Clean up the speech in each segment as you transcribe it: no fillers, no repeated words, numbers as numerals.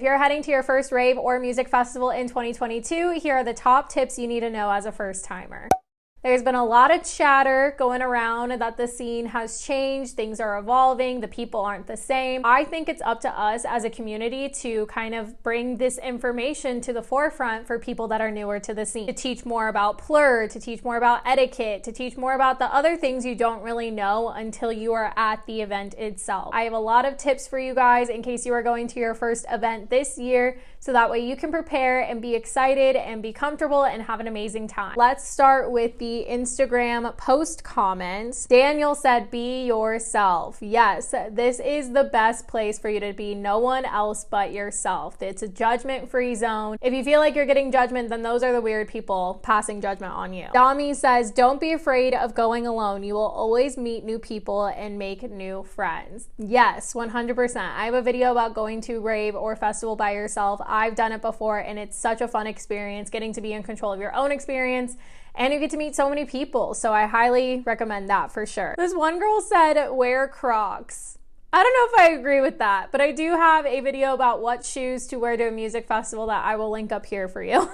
If you're heading to your first rave or music festival in 2022, here are the top tips you need to know as a first timer. There's been a lot of chatter going around that the scene has changed, things are evolving, the people aren't the same. I think it's up to us as a community to kind of bring this information to the forefront for people that are newer to the scene. To teach more about Plur, to teach more about etiquette, to teach more about the other things you don't really know until you are at the event itself. I have a lot of tips for you guys in case you are going to your first event this year, so that way you can prepare and be excited and be comfortable and have an amazing time. Let's start with the Instagram post comments. Daniel said, be yourself. Yes, this is the best place for you to be no one else but yourself. It's a judgment-free zone. If you feel like you're getting judgment, then those are the weird people passing judgment on you. Dami says, don't be afraid of going alone. You will always meet new people and make new friends. Yes, 100%. I have a video about going to rave or festival by yourself. I've done it before and it's such a fun experience, getting to be in control of your own experience, and you get to meet so many people. So I highly recommend that for sure. This one girl said, wear Crocs. I don't know if I agree with that, but I do have a video about what shoes to wear to a music festival that I will link up here for you.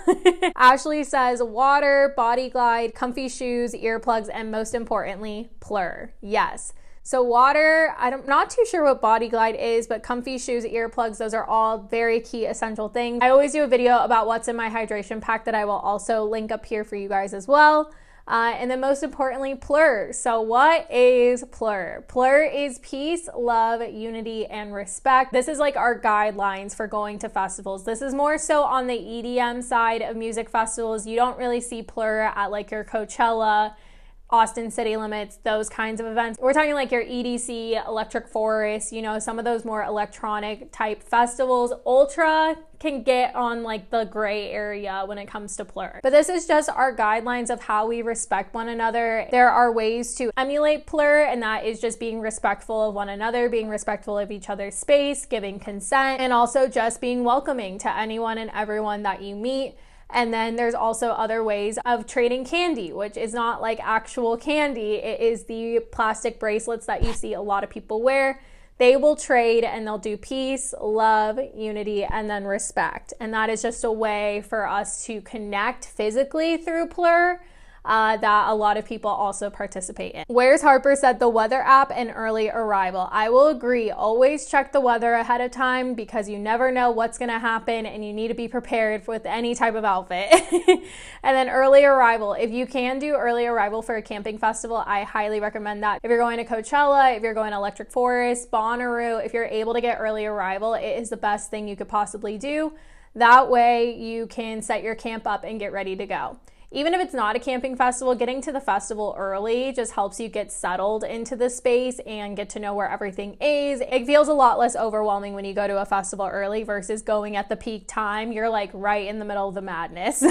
Ashley says, water, body glide, comfy shoes, earplugs, and most importantly, Plur. Yes. So water, I'm not too sure what body glide is, but comfy shoes, earplugs, those are all very key essential things. I always do a video about what's in my hydration pack that I will also link up here for you guys as well. And then most importantly, Plur. So what is Plur? Plur is peace, love, unity, and respect. This is like our guidelines for going to festivals. This is more so on the EDM side of music festivals. You don't really see Plur at like your Coachella, Austin City Limits, those kinds of events. We're talking like your EDC, Electric Forest, you know, some of those more electronic type festivals. Ultra can get on like the gray area when it comes to Plur. But this is just our guidelines of how we respect one another. There are ways to emulate Plur, and that is just being respectful of one another, being respectful of each other's space, giving consent, and also just being welcoming to anyone and everyone that you meet. And then there's also other ways of trading candy, which is not like actual candy. It is the plastic bracelets that you see a lot of people wear. They will trade and they'll do peace, love, unity, and then respect. And that is just a way for us to connect physically through Plur that a lot of people also participate in. Where's Harper said the weather app and early arrival. I will agree. Always check the weather ahead of time because you never know what's going to happen and you need to be prepared with any type of outfit. And then early arrival. If you can do early arrival for a camping festival, I highly recommend that. If you're going to Coachella, if you're going to Electric Forest, Bonnaroo, if you're able to get early arrival, it is the best thing you could possibly do. That way you can set your camp up and get ready to go. Even if it's not a camping festival, getting to the festival early just helps you get settled into the space and get to know where everything is. It feels a lot less overwhelming when you go to a festival early versus going at the peak time. You're like right in the middle of the madness.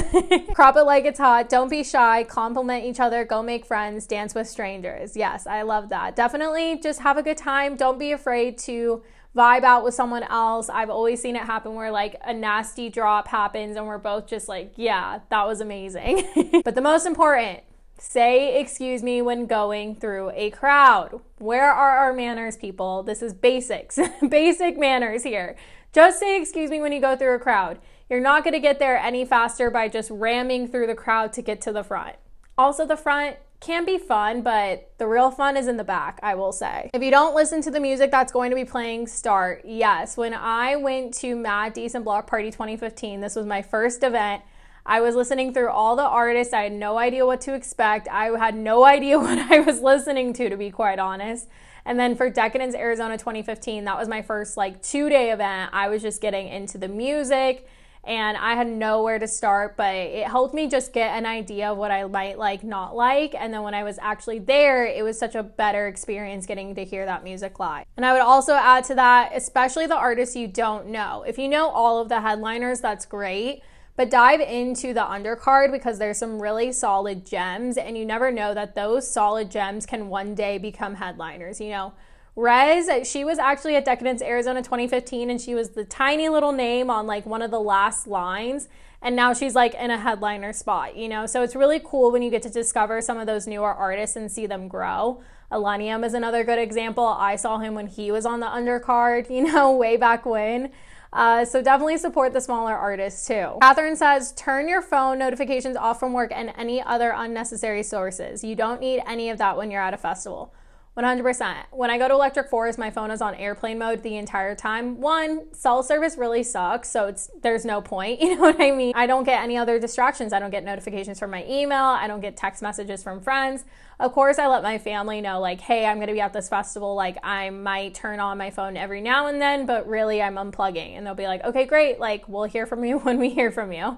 Crop it like it's hot. Don't be shy. Compliment each other. Go make friends. Dance with strangers. Yes, I love that. Definitely just have a good time. Don't be afraid to vibe out with someone else. I've always seen it happen where like a nasty drop happens and we're both just like, yeah, that was amazing. But the most important, say excuse me when going through a crowd. Where are our manners, people? This is basics, basic manners here. Just say excuse me when you go through a crowd. You're not gonna get there any faster by just ramming through the crowd to get to the front. Also, the front can be fun, but the real fun is in the back, I will say. If you don't listen to the music that's going to be playing start, yes, when I went to Mad Decent Block Party 2015, this was my first event, I was listening through all the artists. I had no idea what to expect. I had no idea what I was listening to be quite honest. And then for Decadence Arizona 2015, that was my first like 2-day event. I was just getting into the music and I had nowhere to start, but it helped me just get an idea of what I might like, not like. And then when I was actually there, it was such a better experience getting to hear that music live. And I would also add to that, especially the artists you don't know. If you know all of the headliners, that's great, but dive into the undercard because there's some really solid gems and you never know that those solid gems can one day become headliners, you know. Rez, she was actually at Decadence Arizona 2015 and she was the tiny little name on like one of the last lines and now she's like in a headliner spot, you know? So it's really cool when you get to discover some of those newer artists and see them grow. Illenium is another good example. I saw him when he was on the undercard, you know, way back when. So definitely support the smaller artists too. Catherine says, turn your phone notifications off from work and any other unnecessary sources. You don't need any of that when you're at a festival. 100%. When I go to Electric Forest, my phone is on airplane mode the entire time. One, cell service really sucks, so there's no point, you know what I mean? I don't get any other distractions. I don't get notifications from my email. I don't get text messages from friends. Of course, I let my family know, like, hey, I'm going to be at this festival. Like, I might turn on my phone every now and then, but really I'm unplugging. And they'll be like, okay, great. Like, we'll hear from you when we hear from you.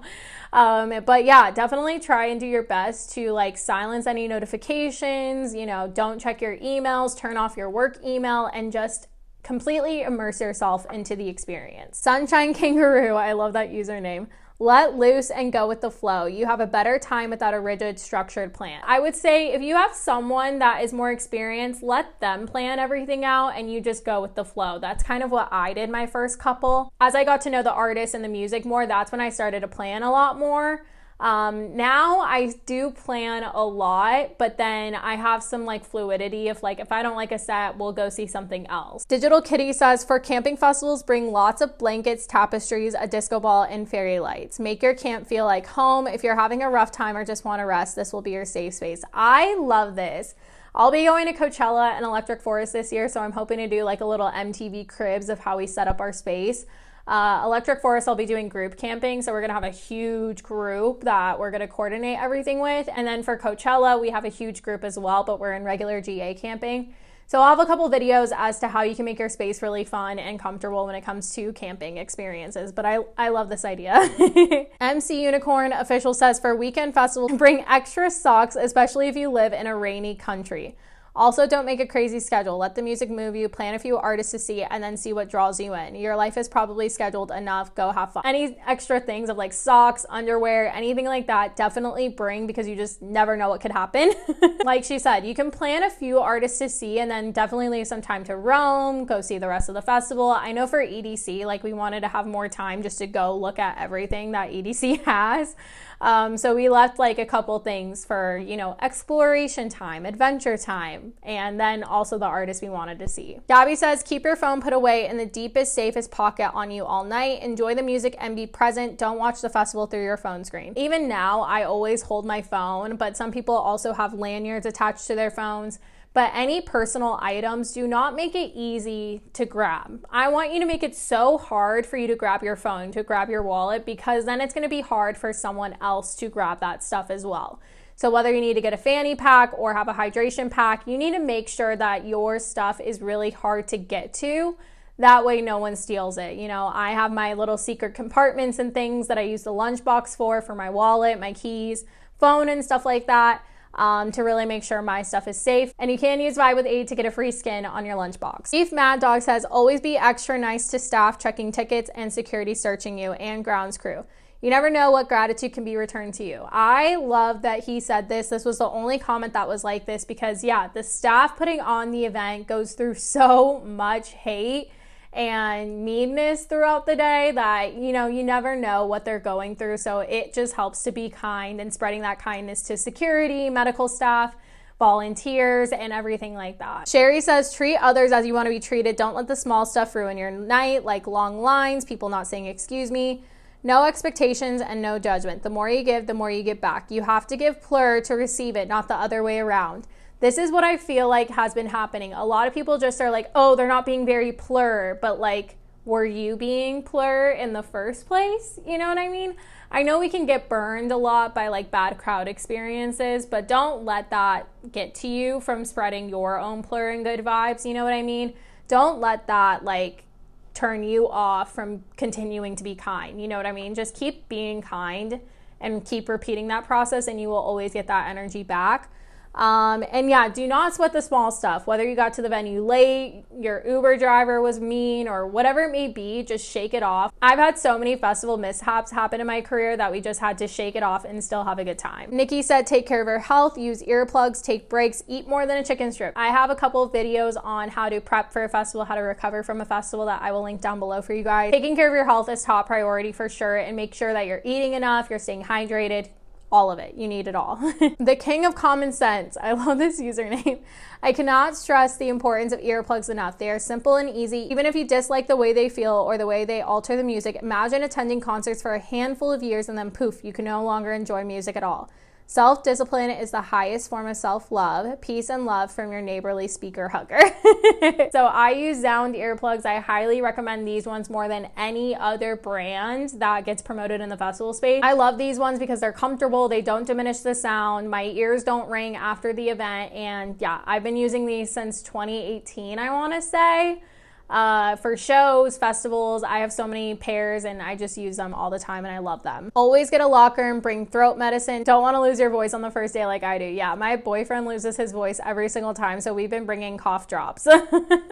But yeah, definitely try and do your best to like silence any notifications, you know, don't check your emails, turn off your work email, and just completely immerse yourself into the experience. Sunshine Kangaroo, I love that username. Let loose and go with the flow. You have a better time without a rigid, structured plan. I would say if you have someone that is more experienced, let them plan everything out and you just go with the flow. That's kind of what I did my first couple. As I got to know the artists and the music more, that's when I started to plan a lot more. Now I do plan a lot, but then I have some like fluidity if I don't like a set, we'll go see something else. Digital Kitty says, for camping festivals, bring lots of blankets, tapestries, a disco ball, and fairy lights. Make your camp feel like home. If you're having a rough time or just want to rest, this will be your safe space. I love this. I'll be going to Coachella and Electric Forest this year, so I'm hoping to do like a little MTV cribs of how we set up our space. Electric Forest, I'll be doing group camping, so we're going to have a huge group that we're going to coordinate everything with. And then for Coachella, we have a huge group as well, but we're in regular GA camping. So I'll have a couple videos as to how you can make your space really fun and comfortable when it comes to camping experiences, but I love this idea. MC Unicorn Official says, for weekend festival, bring extra socks, especially if you live in a rainy country. Also, don't make a crazy schedule. Let the music move you, plan a few artists to see, and then see what draws you in. Your life is probably scheduled enough. Go have fun. Any extra things of like socks, underwear, anything like that, definitely bring, because you just never know what could happen. Like she said, you can plan a few artists to see and then definitely leave some time to roam, go see the rest of the festival. I know for EDC, like we wanted to have more time just to go look at everything that EDC has. So we left like a couple things for, you know, exploration time, adventure time, and then also the artists we wanted to see. Gabby says, keep your phone put away in the deepest, safest pocket on you all night. Enjoy the music and be present. Don't watch the festival through your phone screen. Even now, I always hold my phone, but some people also have lanyards attached to their phones. But any personal items, do not make it easy to grab. I want you to make it so hard for you to grab your phone, to grab your wallet, because then it's going to be hard for someone else to grab that stuff as well. So whether you need to get a fanny pack or have a hydration pack, you need to make sure that your stuff is really hard to get to. That way no one steals it. You know, I have my little secret compartments and things that I use the lunchbox for my wallet, my keys, phone, and stuff like that. To really make sure my stuff is safe. And you can use Vibe with Aid to get a free skin on your lunchbox. Chief Mad Dog says, always be extra nice to staff checking tickets and security searching you, and grounds crew. You never know what gratitude can be returned to you. I love that he said this. This was the only comment that was like this, because yeah, the staff putting on the event goes through so much hate and meanness throughout the day that, you know, you never know what they're going through. So it just helps to be kind and spreading that kindness to security, medical staff, volunteers, and everything like that. Sherry says, treat others as you want to be treated. Don't let the small stuff ruin your night, like long lines, people not saying excuse me. No expectations and no judgment. The more you give, the more you get back. You have to give Plur to receive it, not the other way around. This is what I feel like has been happening. A lot of people just are like, oh, they're not being very Plur, but like, were you being Plur in the first place? You know what I mean? I know we can get burned a lot by like bad crowd experiences, but don't let that get to you from spreading your own Plur and good vibes. You know what I mean? Don't let that like turn you off from continuing to be kind. You know what I mean? Just keep being kind and keep repeating that process, and you will always get that energy back. And yeah, do not sweat the small stuff. Whether you got to the venue late, your Uber driver was mean, or whatever it may be, just shake it off. I've had so many festival mishaps happen in my career that we just had to shake it off and still have a good time. Nikki said, take care of your health, use earplugs, take breaks, eat more than a chicken strip. I have a couple of videos on how to prep for a festival, how to recover from a festival, that I will link down below for you guys. Taking care of your health is top priority for sure, and make sure that you're eating enough, you're staying hydrated, all of it. You need it all. The king of common sense. I love this username. I cannot stress the importance of earplugs enough. They are simple and easy. Even if you dislike the way they feel or the way they alter the music, imagine attending concerts for a handful of years and then poof, you can no longer enjoy music at all. Self-discipline is the highest form of self-love. Peace and love from your neighborly speaker hugger. So I use Sound earplugs. I highly recommend these ones more than any other brand that gets promoted in the festival space. I love these ones because they're comfortable. They don't diminish the sound. My ears don't ring after the event. And yeah, I've been using these since 2018, I want to say. For shows, festivals, I have so many pairs and I just use them all the time and I love them. Always get a locker and bring throat medicine. Don't want to lose your voice on the first day like I do. Yeah, my boyfriend loses his voice every single time, so we've been bringing cough drops.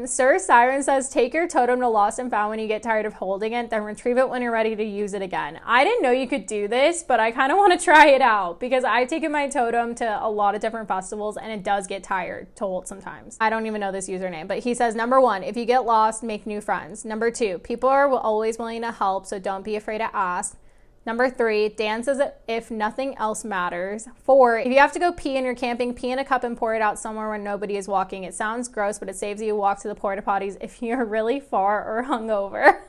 Sir Siren says, take your totem to Lost and Found when you get tired of holding it, then retrieve it when you're ready to use it again. I didn't know you could do this, but I kind of want to try it out because I've taken my totem to a lot of different festivals and it does get tired to hold sometimes. I don't even know this username, but he says, number 1, if you get lost, make new friends. Number 2, people are always willing to help, so don't be afraid to ask. Number 3, dance as if nothing else matters. 4, if you have to go pee and you're camping, pee in a cup and pour it out somewhere where nobody is walking. It sounds gross, but it saves you a walk to the porta potties if you're really far or hungover.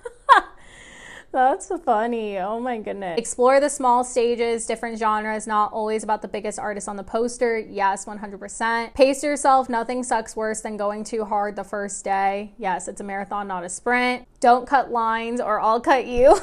That's funny. Oh my goodness. Explore the small stages, different genres, not always about the biggest artist on the poster. Yes, 100%. Pace yourself. Nothing sucks worse than going too hard the first day. Yes, it's a marathon, not a sprint. Don't cut lines or I'll cut you.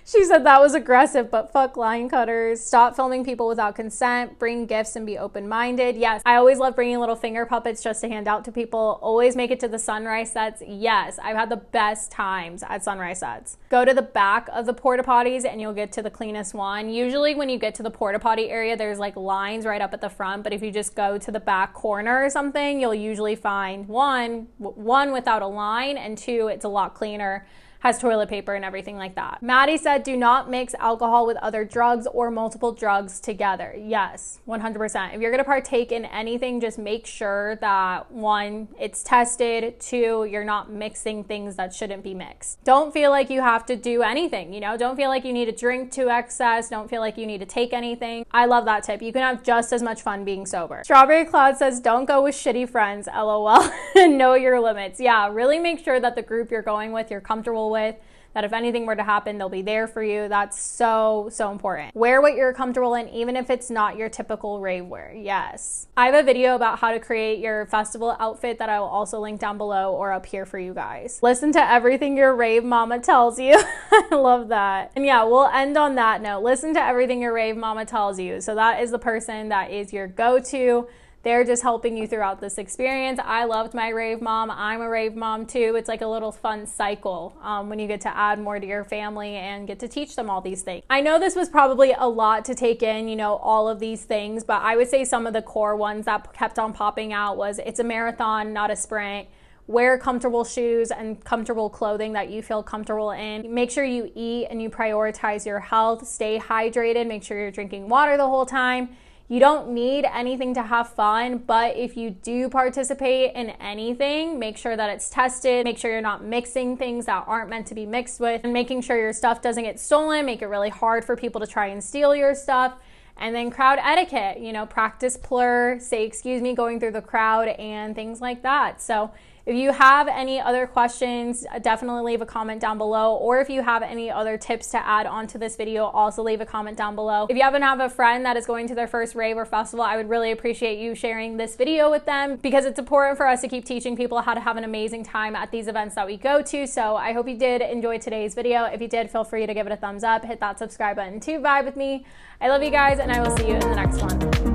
She said that was aggressive, but fuck line cutters. Stop filming people without consent. Bring gifts and be open-minded. Yes, I always love bringing little finger puppets just to hand out to people. Always make it to the sunrise sets. Yes, I've had the best times at sunrise sets. Go to the back of the porta potties and you'll get to the cleanest one. Usually when you get to the porta potty area, there's like lines right up at the front, but if you just go to the back corner or something, you'll usually find one without a line, and 2, it's a lot cleaner, has toilet paper and everything like that. Maddie said, do not mix alcohol with other drugs or multiple drugs together. Yes, 100%. If you're gonna partake in anything, just make sure that 1, it's tested, 2, you're not mixing things that shouldn't be mixed. Don't feel like you have to do anything, you know? Don't feel like you need to drink to excess. Don't feel like you need to take anything. I love that tip. You can have just as much fun being sober. Strawberry Cloud says, don't go with shitty friends, LOL. Know your limits. Yeah, really make sure that the group you're going with, you're comfortable with, that if anything were to happen, they'll be there for you. That's so, so important. Wear what you're comfortable in, even if it's not your typical rave wear. Yes. I have a video about how to create your festival outfit that I will also link down below or up here for you guys. Listen to everything your rave mama tells you. I love that. And yeah, we'll end on that note. Listen to everything your rave mama tells you. So that is the person that is your go-to. They're just helping you throughout this experience. I loved my rave mom. I'm a rave mom too. It's like a little fun cycle when you get to add more to your family and get to teach them all these things. I know this was probably a lot to take in, you know, all of these things, but I would say some of the core ones that kept on popping out was it's a marathon, not a sprint. Wear comfortable shoes and comfortable clothing that you feel comfortable in. Make sure you eat and you prioritize your health. Stay hydrated. Make sure you're drinking water the whole time. You don't need anything to have fun, but if you do participate in anything, make sure that it's tested. Make sure you're not mixing things that aren't meant to be mixed with, and making sure your stuff doesn't get stolen. Make it really hard for people to try and steal your stuff. And then crowd etiquette, you know, practice Plur, say excuse me going through the crowd and things like that. So if you have any other questions, definitely leave a comment down below. Or if you have any other tips to add onto this video, also leave a comment down below. If you happen to have a friend that is going to their first rave or festival, I would really appreciate you sharing this video with them because it's important for us to keep teaching people how to have an amazing time at these events that we go to. So I hope you did enjoy today's video. If you did, feel free to give it a thumbs up, hit that subscribe button to vibe with me. I love you guys, and I will see you in the next one.